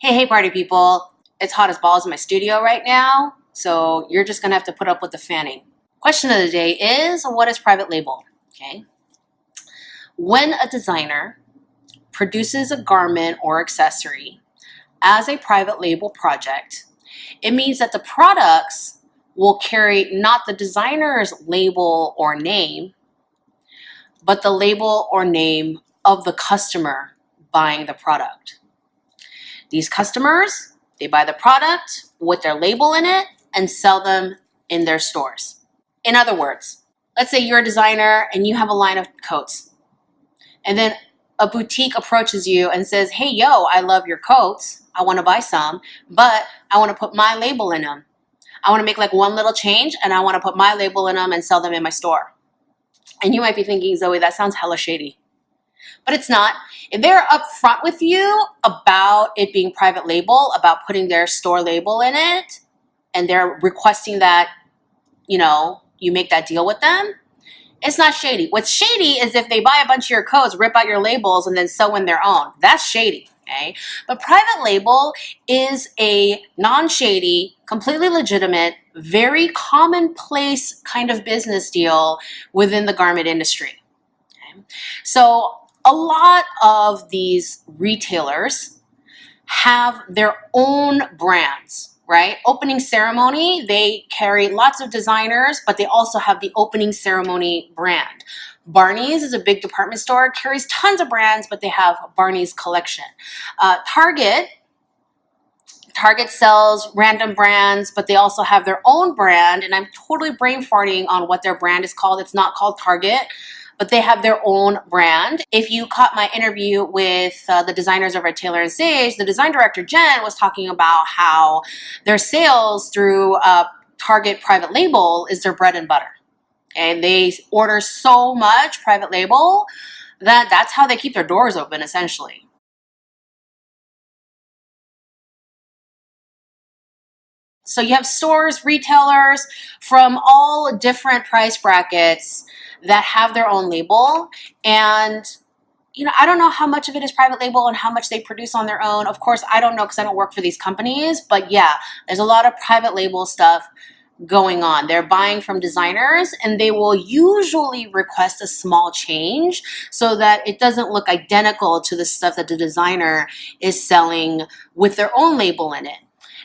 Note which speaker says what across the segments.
Speaker 1: Hey, party people. It's hot as balls in my studio right now, so you're just gonna have to put up with the fanning. Question of the day is, what is private label? Okay. When a designer produces a garment or accessory as a private label project, it means that the products will carry not the designer's label or name, but the label or name of the customer buying the product. These customers, they buy the product with their label in it and sell them in their stores. In other words, let's say you're a designer and you have a line of coats, and then a boutique approaches you and says, hey, yo, I love your coats. I want to buy some, but I want to put my label in them. I want to make like one little change and I want to put my label in them and sell them in my store. And you might be thinking, Zoe, that sounds hella shady. But it's not. If they're upfront with you about it being private label, about putting their store label in it, and they're requesting that, you make that deal with them, it's not shady. What's shady is if they buy a bunch of your coats, rip out your labels, and then sew in their own. That's shady, okay? But private label is a non-shady, completely legitimate, very commonplace kind of business deal within the garment industry. Okay? So a lot of these retailers have their own brands, right? Opening ceremony, they carry lots of designers, but they also have the opening ceremony brand. Barneys is a big department store, carries tons of brands, but they have Barneys collection. Target sells random brands, but they also have their own brand, and I'm totally brain farting on what their brand is called. It's not called Target, but they have their own brand. If you caught my interview with the designers over at Taylor & Sage, the design director, Jen, was talking about how their sales through Target private label is their bread and butter. And they order so much private label that that's how they keep their doors open, essentially. So you have stores, retailers from all different price brackets that have their own label. And, I don't know how much of it is private label and how much they produce on their own. Of course, I don't know because I don't work for these companies. But yeah, there's a lot of private label stuff going on. They're buying from designers and they will usually request a small change so that it doesn't look identical to the stuff that the designer is selling with their own label in it.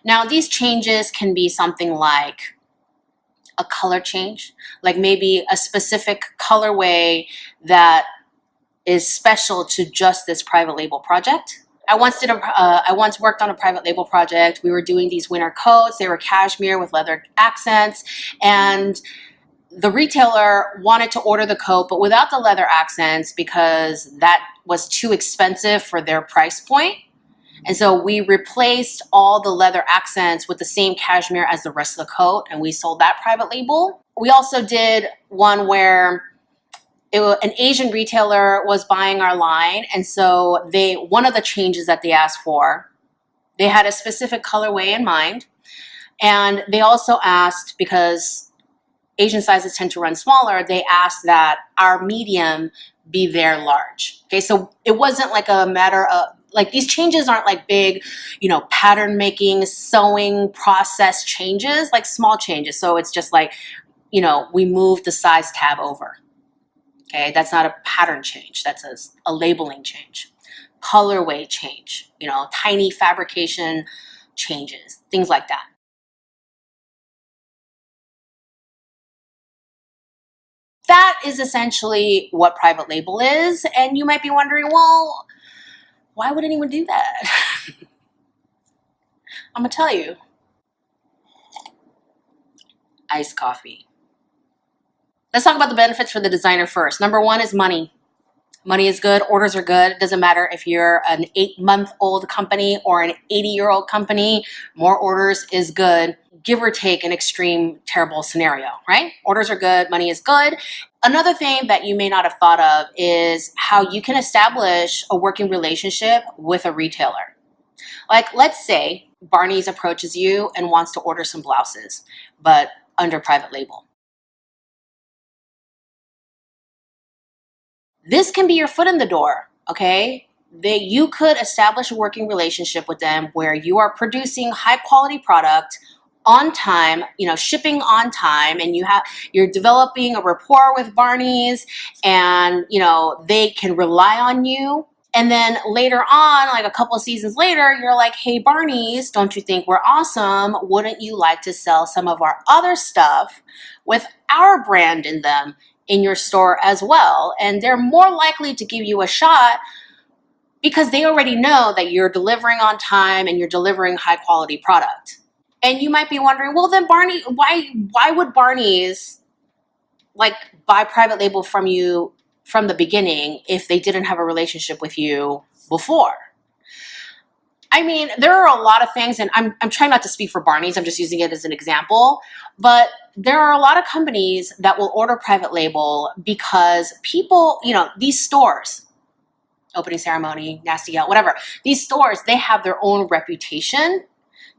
Speaker 1: Now, these changes can be something like a color change, like maybe a specific colorway that is special to just this private label project. I once worked on a private label project. We were doing these winter coats. They were cashmere with leather accents, and the retailer wanted to order the coat, but without the leather accents because that was too expensive for their price point. And so we replaced all the leather accents with the same cashmere as the rest of the coat, and we sold that private label. We also did one where an Asian retailer was buying our line, and so one of the changes that they asked for, they had a specific colorway in mind, and they also asked, because Asian sizes tend to run smaller, they asked that our medium be their large. Okay, so it wasn't like a matter of, like, these changes aren't like big, pattern making, sewing process changes, like small changes. So it's just like, we moved the size tab over. Okay, that's not a pattern change. That's a labeling change. Colorway change, tiny fabrication changes, things like that. That is essentially what private label is. And you might be wondering, well, why would anyone do that? I'm gonna tell you. Iced coffee. Let's talk about the benefits for the designer first. Number one is money. Money is good. Orders are good. It doesn't matter if you're an 8-month-old company or an 80-year-old company. More orders is good. Give or take an extreme, terrible scenario, right? Orders are good. Money is good. Another thing that you may not have thought of is how you can establish a working relationship with a retailer. Like, let's say Barneys approaches you and wants to order some blouses, but under private label. This can be your foot in the door, okay? you could establish a working relationship with them where you are producing high quality product on time, shipping on time, and you're developing a rapport with Barneys, and they can rely on you. And then later on, like a couple of seasons later, you're like, hey, Barneys, don't you think we're awesome? Wouldn't you like to sell some of our other stuff with our brand in them in your store as well? And they're more likely to give you a shot because they already know that you're delivering on time and you're delivering high quality product. And you might be wondering, well, then Barney, why would Barneys buy private label from you from the beginning if they didn't have a relationship with you before? I mean, there are a lot of things, and I'm trying not to speak for Barneys, I'm just using it as an example, but there are a lot of companies that will order private label because people, these stores, Opening Ceremony, Nasty Gal, whatever, these stores, they have their own reputation.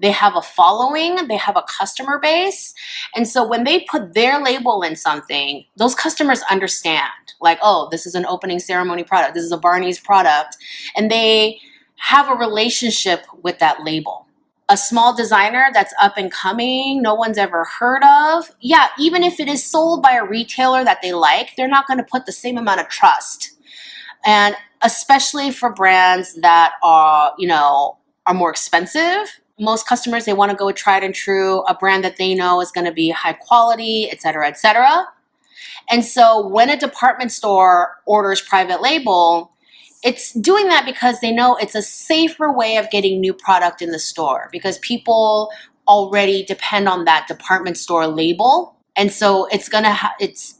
Speaker 1: They have a following, they have a customer base. And so when they put their label in something, those customers understand, like, oh, this is an Opening Ceremony product, this is a Barneys product, and they have a relationship with that label. A small designer that's up and coming, no one's ever heard of, yeah, even if it is sold by a retailer that they like, they're not going to put the same amount of trust. And especially for brands that are more expensive, most customers, they want to go tried and true, a brand that they know is going to be high quality, et cetera, et cetera. And so when a department store orders private label, it's doing that because they know it's a safer way of getting new product in the store because people already depend on that department store label. And so it's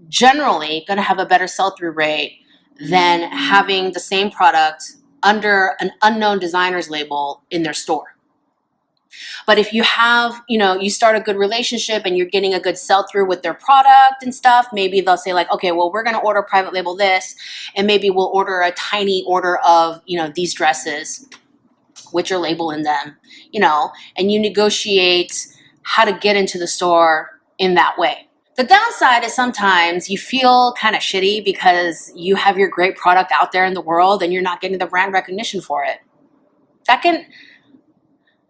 Speaker 1: generally going to have a better sell-through rate than having the same product under an unknown designer's label in their store. But if you have, you start a good relationship and you're getting a good sell-through with their product and stuff, maybe they'll say like, okay, well, we're going to order private label this, and maybe we'll order a tiny order of, these dresses with your label in them, and you negotiate how to get into the store in that way. The downside is sometimes you feel kind of shitty because you have your great product out there in the world and you're not getting the brand recognition for it.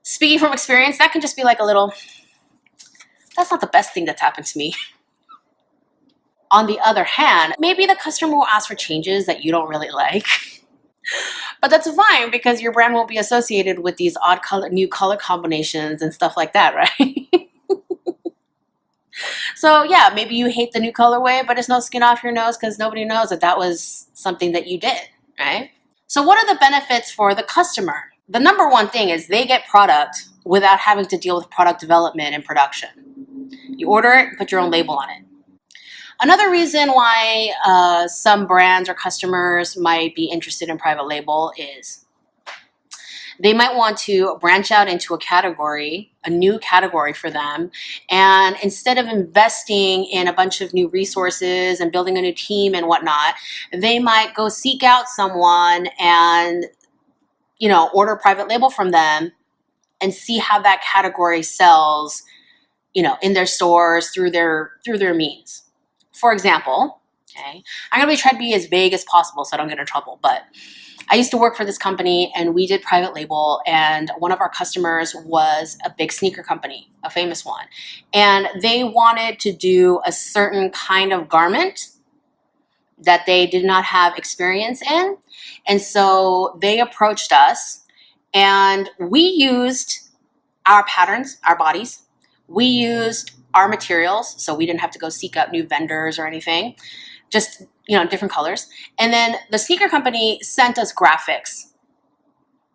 Speaker 1: Speaking from experience, that can just be like that's not the best thing that's happened to me. On the other hand, maybe the customer will ask for changes that you don't really like. But that's fine because your brand won't be associated with these odd new color combinations and stuff like that, right? So yeah, maybe you hate the new colorway, but it's no skin off your nose because nobody knows that was something that you did, right? So what are the benefits for the customer? The number one thing is they get product without having to deal with product development and production. You order it, put your own label on it. Another reason why some brands or customers might be interested in private label is they might want to branch out into a new category for them. And instead of investing in a bunch of new resources and building a new team and whatnot, they might go seek out someone and order private label from them and see how that category sells, in their stores through their means. For example, okay, I'm going to try to be as vague as possible so I don't get in trouble, but I used to work for this company and we did private label, and one of our customers was a big sneaker company, a famous one. And they wanted to do a certain kind of garment that they did not have experience in. And so they approached us and we used our patterns, our bodies. We used our materials, so we didn't have to go seek out new vendors or anything, just, different colors. And then the sneaker company sent us graphics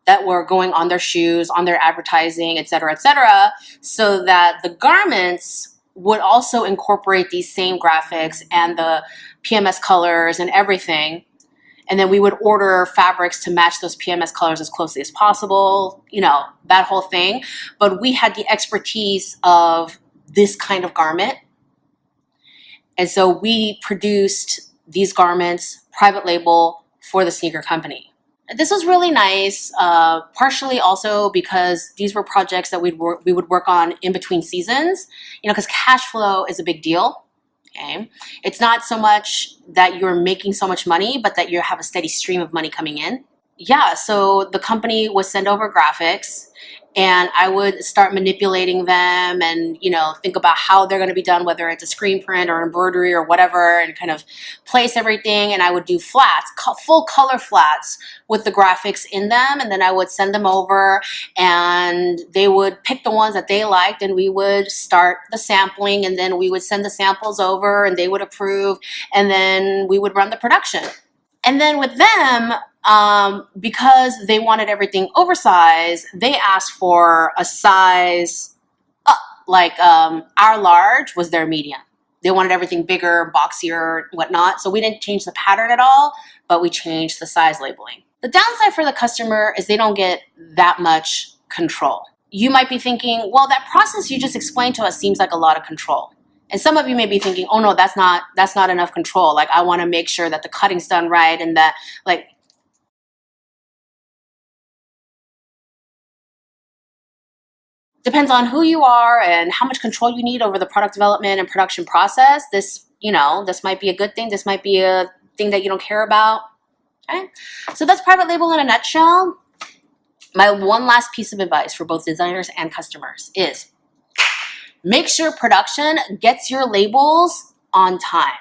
Speaker 1: that were going on their shoes, on their advertising, et cetera, so that the garments would also incorporate these same graphics and the PMS colors and everything. And then we would order fabrics to match those PMS colors as closely as possible, that whole thing. But we had the expertise of this kind of garment. And so we produced these garments, private label, for the sneaker company. This was really nice, partially also because these were projects that we would work on in between seasons, because cash flow is a big deal. Okay. It's not so much that you're making so much money, but that you have a steady stream of money coming in. Yeah, so the company would send over graphics and I would start manipulating them and, think about how they're going to be done, whether it's a screen print or embroidery or whatever, and kind of place everything. And I would do flats, full color flats with the graphics in them. And then I would send them over and they would pick the ones that they liked and we would start the sampling, and then we would send the samples over and they would approve, and then we would run the production. And then with them, because they wanted everything oversized, they asked for a size up. Like our large was their medium. They wanted everything bigger, boxier, whatnot. So we didn't change the pattern at all, but we changed the size labeling. The downside for the customer is they don't get that much control. You might be thinking, well, that process you just explained to us seems like a lot of control. And some of you may be thinking, oh no, that's not enough control. Like, I want to make sure that the cutting's done right and that, like, depends on who you are and how much control you need over the product development and production process. This might be a good thing. This might be a thing that you don't care about. Okay. So that's private label in a nutshell. My one last piece of advice for both designers and customers is make sure production gets your labels on time.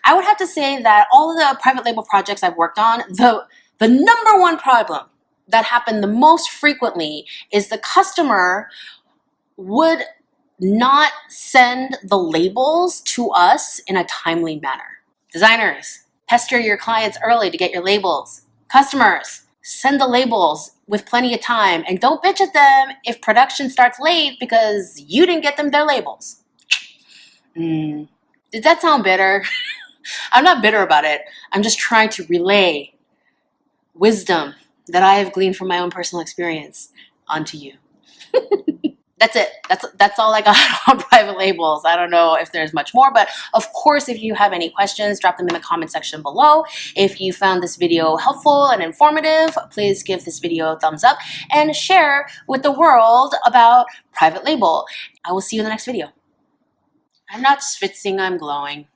Speaker 1: I would have to say that all of the private label projects I've worked on, the number one problem that happened the most frequently is the customer would not send the labels to us in a timely manner. Designers, pester your clients early to get your labels. Customers, send the labels with plenty of time, and don't bitch at them if production starts late because you didn't get them their labels. Did that sound bitter? I'm not bitter about it. I'm just trying to relay wisdom that I have gleaned from my own personal experience onto you. That's it. That's all I got on private labels. I don't know if there's much more, but of course, if you have any questions, drop them in the comment section below. If you found this video helpful and informative, please give this video a thumbs up and share with the world about private label. I will see you in the next video. I'm not schwitzing, I'm glowing.